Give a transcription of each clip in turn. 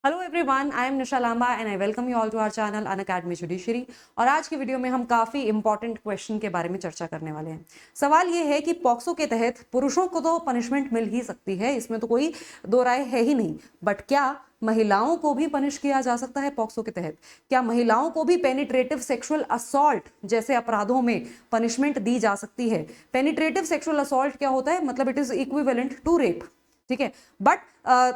Hello everyone, I am Nisha Lamba and I welcome you all to our channel Unacademy judiciary. और आज की video में हम काफ़ी इंपॉर्टेंट क्वेश्चन के बारे में चर्चा करने वाले हैं। सवाल ये है कि पॉक्सो के तहत पुरुषों को तो पनिशमेंट मिल ही सकती है, इसमें तो कोई दो राय है ही नहीं, बट क्या महिलाओं को भी पनिश किया जा सकता है पॉक्सो के तहत? क्या महिलाओं को भी पेनिट्रेटिव सेक्सुअल असॉल्ट जैसे अपराधों में पनिशमेंट दी जा सकती है? पेनिट्रेटिव सेक्सुअल असॉल्ट क्या होता है? मतलब it is equivalent to rape, ठीक है। बट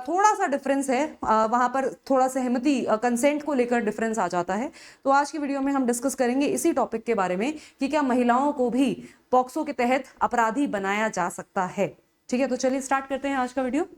थोड़ा सा डिफरेंस है, वहां पर थोड़ा सहमति कंसेंट को लेकर डिफरेंस आ जाता है। तो आज की वीडियो में हम डिस्कस करेंगे इसी टॉपिक के बारे में कि क्या महिलाओं को भी पॉक्सो के तहत अपराधी बनाया जा सकता है। ठीक है, तो चलिए स्टार्ट करते हैं आज का वीडियो।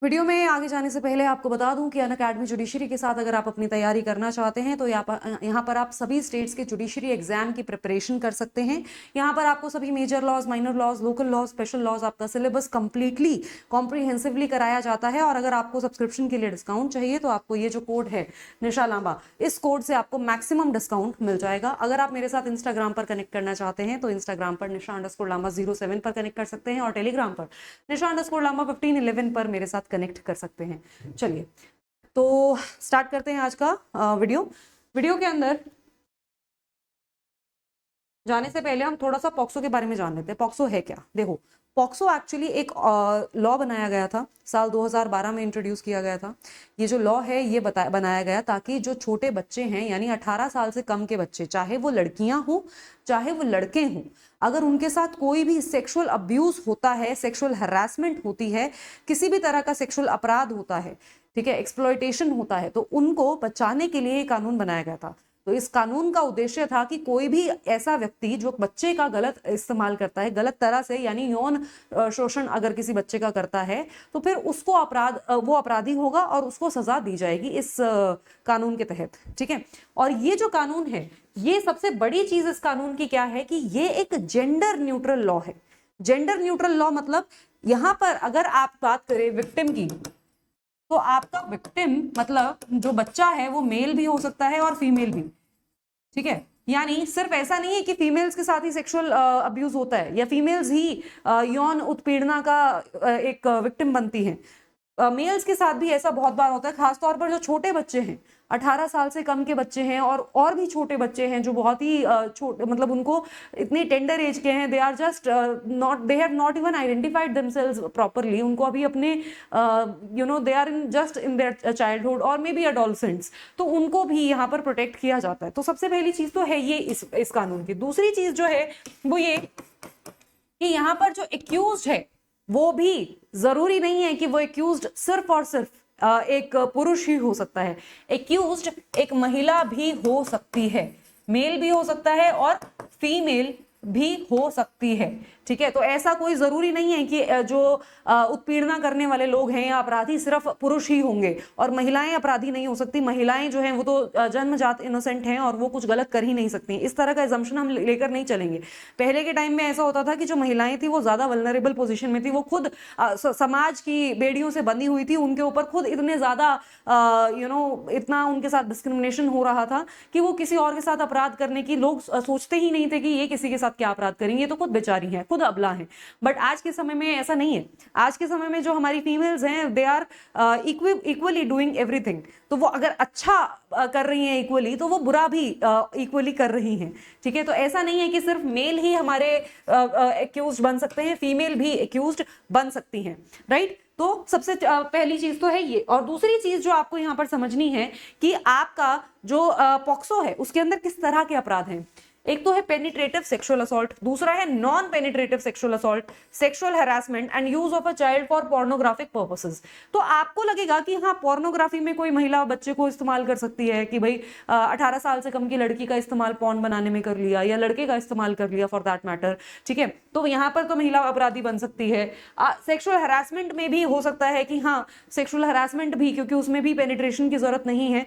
वीडियो में आगे जाने से पहले आपको बता दूं कि अनअकैडमी जुडिशरी के साथ अगर आप अपनी तैयारी करना चाहते हैं तो यहाँ पर आप सभी स्टेट्स के जुडिशरी एग्जाम की प्रिपरेशन कर सकते हैं। यहाँ पर आपको सभी major laws, minor laws, local laws, special laws, आपका सिलेबस कंप्लीटली कॉम्प्रीहेंसिवली कराया जाता है। और अगर आपको सब्सक्रिप्शन के लिए डिस्काउंट चाहिए तो आपको ये जो कोड है निशा लांबा, इस कोड से आपको मैक्सिमम डिस्काउंट मिल जाएगा। अगर आप मेरे साथ इंस्टाग्राम पर कनेक्ट करना चाहते हैं तो इंस्टाग्राम पर निशा_लांबा 07 पर कनेक्ट कर सकते हैं और टेलीग्राम पर निशा_लांबा 1511 पर मेरे साथ कनेक्ट कर सकते हैं। चलिए तो स्टार्ट करते हैं आज का वीडियो के अंदर जाने से पहले हम थोड़ा सा पॉक्सो के बारे में जान लेते हैं। पॉक्सो है क्या? देखो, पॉक्सो एक्चुअली एक लॉ बनाया गया था, साल 2012 में इंट्रोड्यूस किया गया था। ये जो लॉ है ये बनाया गया ताकि जो छोटे बच्चे हैं यानी 18 साल से कम के बच्चे, चाहे वो लड़कियां हों चाहे वो लड़के हों, अगर उनके साथ कोई भी सेक्सुअल अब्यूज होता है, सेक्सुअल हरासमेंट होती है, किसी भी तरह का सेक्सुअल अपराध होता है, ठीक है, एक्सप्लॉयटेशन होता है, तो उनको बचाने के लिए ये कानून बनाया गया था। तो इस कानून का उद्देश्य था कि कोई भी ऐसा व्यक्ति जो बच्चे का गलत इस्तेमाल करता है, गलत तरह से यानी यौन शोषण अगर किसी बच्चे का करता है तो फिर उसको वो अपराधी होगा और उसको सजा दी जाएगी इस कानून के तहत, ठीक है। और ये जो कानून है, ये सबसे बड़ी चीज इस कानून की क्या है कि ये एक जेंडर न्यूट्रल लॉ है। जेंडर न्यूट्रल लॉ मतलब यहां पर अगर आप बात करें विक्टिम की, तो आपका विक्टिम मतलब जो बच्चा है वो मेल भी हो सकता है और फीमेल भी, ठीक है। यानी सिर्फ ऐसा नहीं है कि फीमेल्स के साथ ही सेक्सुअल अब्यूज होता है या फीमेल्स ही यौन उत्पीड़ना का एक विक्टिम बनती हैं। मेल्स के साथ भी ऐसा बहुत बार होता है, खासतौर पर जो छोटे बच्चे हैं, 18 साल से कम के बच्चे हैं और भी छोटे बच्चे हैं जो बहुत ही छोटे, मतलब उनको इतनी टेंडर एज के हैं, they are just not, they have not even identified themselves properly, उनको अभी अपने they are in just in their childhood और मे बी एडोलसेंट्स, तो उनको भी यहाँ पर प्रोटेक्ट किया जाता है। तो सबसे पहली चीज तो है ये इस कानून की। दूसरी चीज जो है वो ये कि यहाँ पर जो एक्यूज्ड है वो भी जरूरी नहीं है कि वो एक्यूज्ड सिर्फ और सिर्फ एक पुरुष ही हो सकता है। एक्यूज्ड एक महिला भी हो सकती है, मेल भी हो सकता है और फीमेल भी हो सकती है, ठीक है। तो ऐसा कोई जरूरी नहीं है कि जो उत्पीड़ना करने वाले लोग हैं या अपराधी सिर्फ पुरुष ही होंगे और महिलाएं अपराधी नहीं हो सकती। महिलाएं जो हैं वो तो जन्मजात इनोसेंट हैं और वो कुछ गलत कर ही नहीं सकती। इस तरह का एजम्पशन हम लेकर नहीं चलेंगे। पहले के टाइम में ऐसा होता था कि जो महिलाएं थी वो ज्यादा वल्नरेबल पोजीशन में थी, वो खुद समाज की बेड़ियों से बंधी हुई थी, उनके ऊपर खुद इतने ज्यादा इतना उनके साथ डिस्क्रिमिनेशन हो रहा था कि वो किसी और के साथ अपराध करने की लोग सोचते ही नहीं थे कि ये किसी के साथ क्या अपराध करेंगे, तो खुद बेचारी हैं, खुद अबला हैं। बट आज के समय में ऐसा नहीं है। आज के समय में जो हमारी फीमेल्स हैं they are equally doing everything. तो वो अगर अच्छा कर रही हैं इक्वली, तो वो बुरा भी इक्वली कर रही हैं, ठीक है। तो ऐसा नहीं है कि सिर्फ मेल ही हमारे एक्यूज्ड बन सकते हैं, फीमेल भी एक्यूज्ड बन सकती हैं, राइट। तो सबसे पहली चीज तो है ये। और दूसरी चीज जो आपको यहां पर समझनी है कि आपका जो पॉक्सो है उसके अंदर किस तरह के अपराध हैं। एक तो है पेनिट्रेटिव सेक्सुअल असॉल्ट, दूसरा है non penetrative sexual assault, sexual harassment and use of a child for pornographic purposes. तो आपको लगेगा कि हाँ, पोर्नोग्राफी में कोई महिला बच्चे को इस्तेमाल कर सकती है कि भाई 18 साल से कम की लड़की का इस्तेमाल पॉर्न बनाने में कर लिया या लड़के का इस्तेमाल कर लिया फॉर दैट मैटर, ठीक है। तो यहाँ पर तो महिला अपराधी बन सकती है। सेक्सुअल हैरासमेंट में भी हो सकता है कि हाँ, सेक्सुअल हैरासमेंट भी, क्योंकि उसमें भी पेनिट्रेशन की जरूरत नहीं है,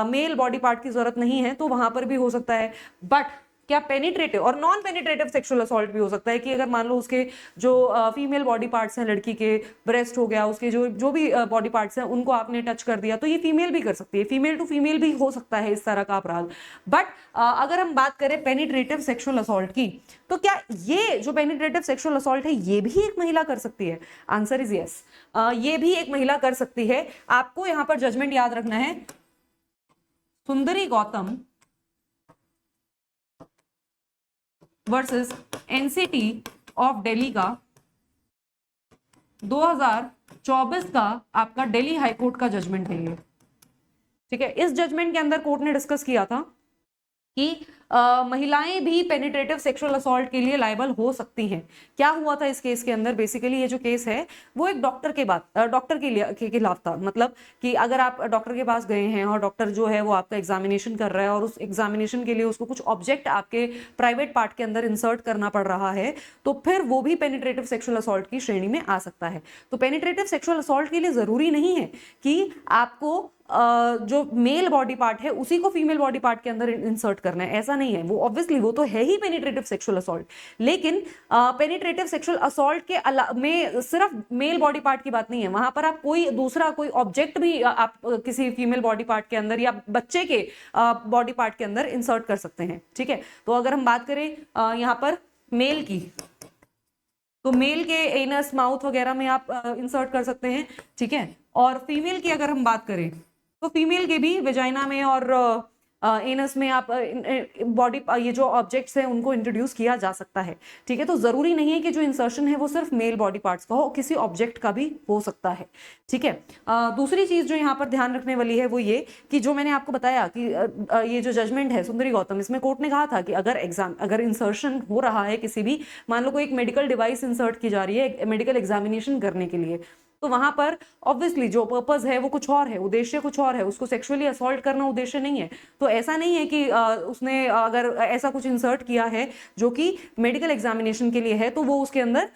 मेल बॉडी पार्ट की जरूरत नहीं है, तो वहां पर भी हो सकता है। बट क्या पेनिट्रेटिव और नॉन पेनिट्रेटिव सेक्सुअल असॉल्ट भी हो सकता है कि अगर मान लो उसके जो फीमेल बॉडी पार्ट्स हैं, लड़की के ब्रेस्ट हो गया, उसके जो जो भी बॉडी पार्ट्स हैं उनको आपने टच कर दिया, तो ये फीमेल भी कर सकती है, फीमेल टू फीमेल भी हो सकता है इस तरह का अपराध। बट अगर हम बात करें पेनिट्रेटिव सेक्सुअल असॉल्ट की, तो क्या ये जो पेनिट्रेटिव सेक्सुअल असॉल्ट है ये भी एक महिला कर सकती है? आंसर इज यस, ये भी एक महिला कर सकती है। आपको यहां पर जजमेंट याद रखना है, सुंदरी Gautam versus NCT of Delhi का 2024 का आपका दिल्ली हाईकोर्ट का जजमेंट है ये। ठीक है, इस जजमेंट के अंदर कोर्ट ने डिस्कस किया था कि महिलाएं भी पेनिट्रेटिव सेक्सुअल असॉल्ट के लिए लायबल हो सकती हैं। क्या हुआ था इस केस के अंदर? बेसिकली ये जो केस है वो एक डॉक्टर के खिलाफ था। मतलब कि अगर आप डॉक्टर के पास गए हैं और डॉक्टर जो है वो आपका एग्जामिनेशन कर रहा है और उस एग्जामिनेशन के लिए उसको कुछ ऑब्जेक्ट आपके प्राइवेट पार्ट के अंदर इंसर्ट करना पड़ रहा है, तो फिर वो भी पेनिट्रेटिव सेक्सुअल असॉल्ट की श्रेणी में आ सकता है। तो पेनिट्रेटिव सेक्सुअल असॉल्ट के लिए जरूरी नहीं है कि आपको जो मेल बॉडी पार्ट है उसी को फीमेल बॉडी पार्ट के अंदर इंसर्ट करना है, ऐसा नहीं है। वो ऑब्वियसली वो तो है ही पेनिट्रेटिव सेक्सुअल असॉल्ट, लेकिन पेनिट्रेटिव सेक्सुअल असॉल्ट के में सिर्फ मेल बॉडी पार्ट की बात नहीं है, वहां पर आप कोई दूसरा कोई ऑब्जेक्ट भी आप किसी फीमेल बॉडी पार्ट के अंदर या बच्चे के बॉडी पार्ट के अंदर इंसर्ट कर सकते हैं। ठीक है, तो अगर हम बात करें यहां पर मेल की, तो मेल के एनस माउथ वगैरह में आप इंसर्ट कर सकते हैं। ठीक है, और फीमेल की अगर हम बात करें तो फीमेल के भी वेजाइना में और एनस में आप बॉडी ये जो ऑब्जेक्ट्स हैं उनको इंट्रोड्यूस किया जा सकता है। ठीक है, तो जरूरी नहीं है कि जो इंसर्शन है वो सिर्फ मेल बॉडी पार्ट्स का हो, किसी ऑब्जेक्ट का भी हो सकता है। ठीक है, दूसरी चीज जो यहाँ पर ध्यान रखने वाली है वो ये कि जो मैंने आपको बताया कि ये जो जजमेंट है सुंदरी गौतम, इसमें कोर्ट ने कहा था कि अगर इंसर्शन हो रहा है किसी भी, मान लो कोई एक मेडिकल डिवाइस इंसर्ट की जा रही है मेडिकल एग्जामिनेशन करने के लिए, तो वहां पर ऑब्वियसली जो पर्पस है वो कुछ और है, उद्देश्य कुछ और है, उसको सेक्सुअली असॉल्ट करना उद्देश्य नहीं है। तो ऐसा नहीं है कि उसने अगर ऐसा कुछ इंसर्ट किया है जो कि मेडिकल एग्जामिनेशन के लिए है तो वो उसके अंदर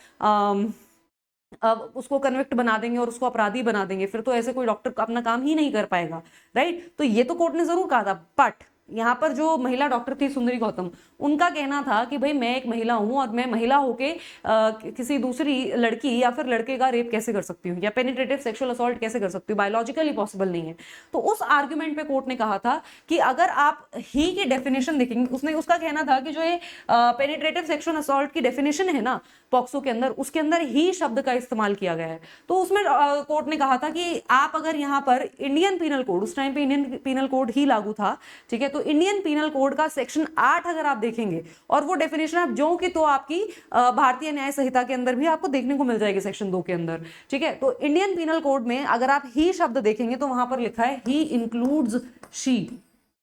उसको कन्विक्ट बना देंगे और उसको अपराधी बना देंगे, फिर तो ऐसे कोई डॉक्टर अपना काम ही नहीं कर पाएगा। राइट, तो ये तो कोर्ट ने जरूर कहा था। बट यहाँ पर जो महिला डॉक्टर थी सुंदरी गौतम, उनका कहना था कि भाई मैं एक महिला हूं और मैं महिला होके किसी दूसरी लड़की या फिर लड़के का रेप कैसे कर सकती हूँ या पेनिट्रेटिव सेक्सुअल असॉल्ट कैसे कर सकती हूँ, बायोलॉजिकली पॉसिबल नहीं है। तो उस आर्ग्यूमेंट पे कोर्ट ने कहा था कि अगर आप ही की डेफिनेशन देखेंगे, उसका कहना था कि जो ये पेनिट्रेटिव सेक्सुअल असॉल्ट की डेफिनेशन है ना पॉक्सो के अंदर, उसके अंदर ही शब्द का इस्तेमाल किया गया है। तो उसमें कोर्ट ने कहा था कि आप अगर यहाँ पर इंडियन पीनल कोड, उस टाइम पे इंडियन पीनल कोड ही लागू था, ठीक है, तो इंडियन पीनल कोड का सेक्शन 8 अगर आप देखेंगे और वो डेफिनेशन आप जो कि तो आपकी भारतीय न्याय संहिता के अंदर भी आपको देखने को मिल जाएगी सेक्शन 2 के अंदर। ठीक है, तो इंडियन पीनल कोड में अगर आप ही शब्द देखेंगे तो वहां पर लिखा है ही इंक्लूड्स शी।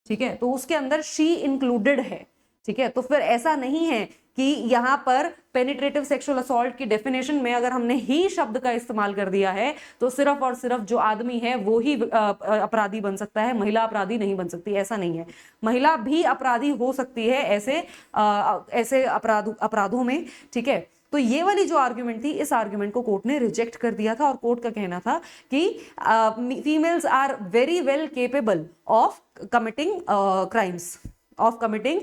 ठीक है, तो उसके अंदर शी इंक्लूडेड है। ठीक है, तो फिर ऐसा नहीं है कि यहां पर पेनिट्रेटिव सेक्सुअल असॉल्ट की डेफिनेशन में अगर हमने ही शब्द का इस्तेमाल कर दिया है तो सिर्फ और सिर्फ जो आदमी है वो ही अपराधी बन सकता है, महिला अपराधी नहीं बन सकती। ऐसा नहीं है, महिला भी अपराधी हो सकती है ऐसे अपराधों में। ठीक है, तो ये वाली जो आर्ग्यूमेंट थी, इस आर्ग्यूमेंट को कोर्ट ने रिजेक्ट कर दिया था और कोर्ट का कहना था कि females are very well capable of committing crimes, of committing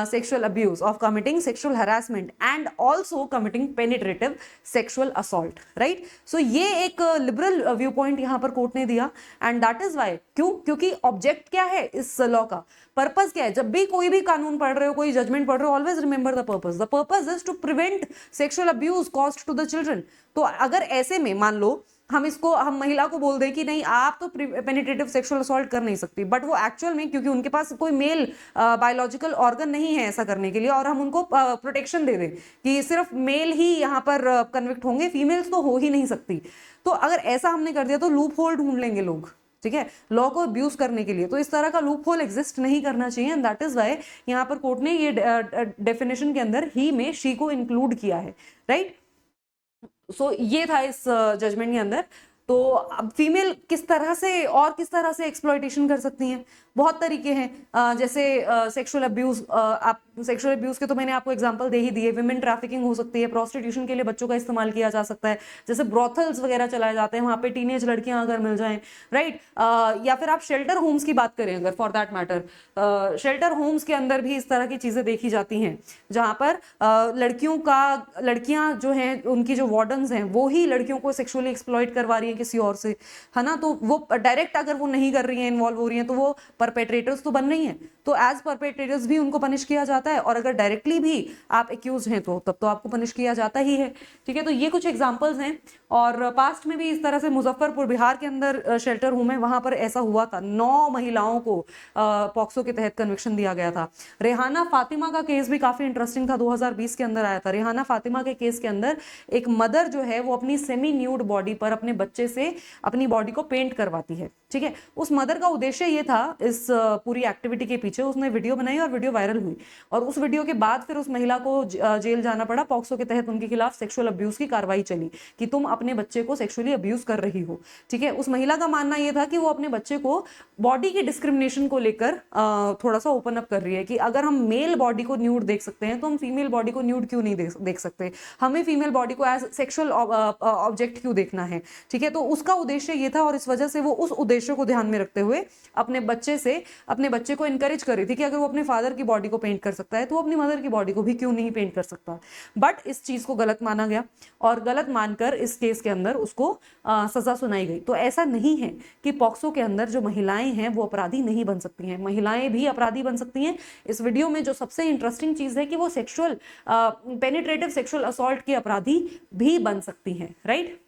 sexual abuse, of committing sexual harassment and also committing penetrative sexual assault, right? So ये एक liberal viewpoint यहाँ पर कोर्ट ने दिया and that is why, क्योंकि object क्या है इस लॉ का, पर्पस क्या है। जब भी कोई भी कानून पढ़ रहे हो, कोई जजमेंट पढ़ रहे हो, always remember the purpose. The purpose is to prevent sexual abuse caused to the children. तो अगर ऐसे में मान लो हम महिला को बोल दें कि नहीं आप तो पेनिट्रेटिव सेक्सुअल असॉल्ट कर नहीं सकती, बट वो एक्चुअल में क्योंकि उनके पास कोई मेल बायोलॉजिकल ऑर्गन नहीं है ऐसा करने के लिए, और हम उनको प्रोटेक्शन दे दें कि सिर्फ मेल ही यहाँ पर कन्विक्ट होंगे, फीमेल्स तो हो ही नहीं सकती, तो अगर ऐसा हमने कर दिया तो लूप होल ढूंढ लेंगे लोग। ठीक है, लॉ को अब्यूज करने के लिए, तो इस तरह का लूप होल एग्जिस्ट नहीं करना चाहिए एंड दैट इज व्हाई यहाँ पर कोर्ट ने ये डेफिनेशन के अंदर ही में शी को इंक्लूड किया है। राइट, सो ये था इस जजमेंट के अंदर। तो अब फीमेल किस तरह से एक्सप्लॉयटेशन कर सकती हैं, बहुत तरीके हैं। जैसे सेक्सुअल अब्यूज आप सेक्सुअल अब्यूज के तो मैंने आपको एग्जांपल दे ही दिए। विमेन ट्रैफिकिंग हो सकती है, प्रोस्टिट्यूशन के लिए बच्चों का इस्तेमाल किया जा सकता है, जैसे ब्रॉथल्स वगैरह चलाए जाते हैं, वहां पे टीनेज लड़कियां अगर मिल जाएं, राइट। या फिर आप शेल्टर होम्स की बात करें अगर, for that matter shelter homes के अंदर भी इस तरह की चीजें देखी जाती हैं, जहां पर लड़कियां जो हैं, उनकी जो वार्डन्स हैं वो ही लड़कियों को सेक्सुअली एक्सप्लॉइट करवा रही हैं किसी और से, है ना। तो वो डायरेक्ट अगर वो नहीं कर रही हैं, इन्वॉल्व हो रही हैं, तो वो परपेट्रेटर्स तो बन रही हैं, तो एज परपेट्रेटर्स भी उनको पनिश किया जाता है, और अगर डायरेक्टली भी आप एक्यूज हैं तो तब तो आपको पनिश किया जाता ही है, ठीक है। तो ये कुछ एग्जांपल्स हैं, और पास्ट में भी इस तरह से मुजफ्फरपुर बिहार के अंदर शेल्टर होम है, वहां पर ऐसा हुआ था, 9 महिलाओं को पॉक्सो के तहत कन्विक्शन दिया गया था। रेहाना फातिमा का केस भी काफी इंटरेस्टिंग था, 2020 के अंदर आया था। रेहाना फातिमा के केस के अंदर एक मदर जो है वो अपनी सेमी न्यूड बॉडी पर अपने बच्चे से अपनी बॉडी को पेंट करवाती है, ठीक है। उस मदर का उद्देश्य ये था, इस पूरी एक्टिविटी के पीछे उसने वीडियो बनाई और वीडियो वायरल हुई, और उस वीडियो के बाद फिर उस महिला को जेल जाना पड़ा। पॉक्सो के तहत उनके खिलाफ सेक्सुअल अब्यूज की कार्रवाई चली कि तुम अपने बच्चे को सेक्सुअली अब्यूज कर रही हो, ठीक है। उस महिला का मानना यह था कि वो अपने बच्चे को बॉडी की डिस्क्रिमिनेशन को लेकर थोड़ा सा ओपन अप कर रही है कि अगर हम मेल बॉडी को न्यूड देख सकते हैं तो हम फीमेल बॉडी को न्यूड क्यों नहीं देख सकते, हमें फीमेल बॉडी को एज सेक्सुअल ऑब्जेक्ट क्यों देखना है, ठीक है। तो उसका उद्देश्य ये था, और इस वजह से वो उस उद्देश्य को ध्यान में रखते हुए अपने बच्चे को इनकरेज कर रही थी कि अगर वो अपने फादर की बॉडी को पेंट कर सकता है तो वो अपनी मदर की बॉडी को भी क्यों नहीं पेंट कर सकता। बट इस चीज को गलत माना गया, और गलत मानकर इस केस के अंदर उसको सजा सुनाई गई। तो ऐसा नहीं है कि पॉक्सो के अंदर जो महिलाएं हैं वो अपराधी नहीं बन सकती हैं, महिलाएं भी अपराधी बन सकती हैं। इस वीडियो में जो सबसे इंटरेस्टिंग चीज है कि वो पेनिट्रेटिव सेक्सुअल असॉल्ट की अपराधी भी बन सकती हैं, राइट।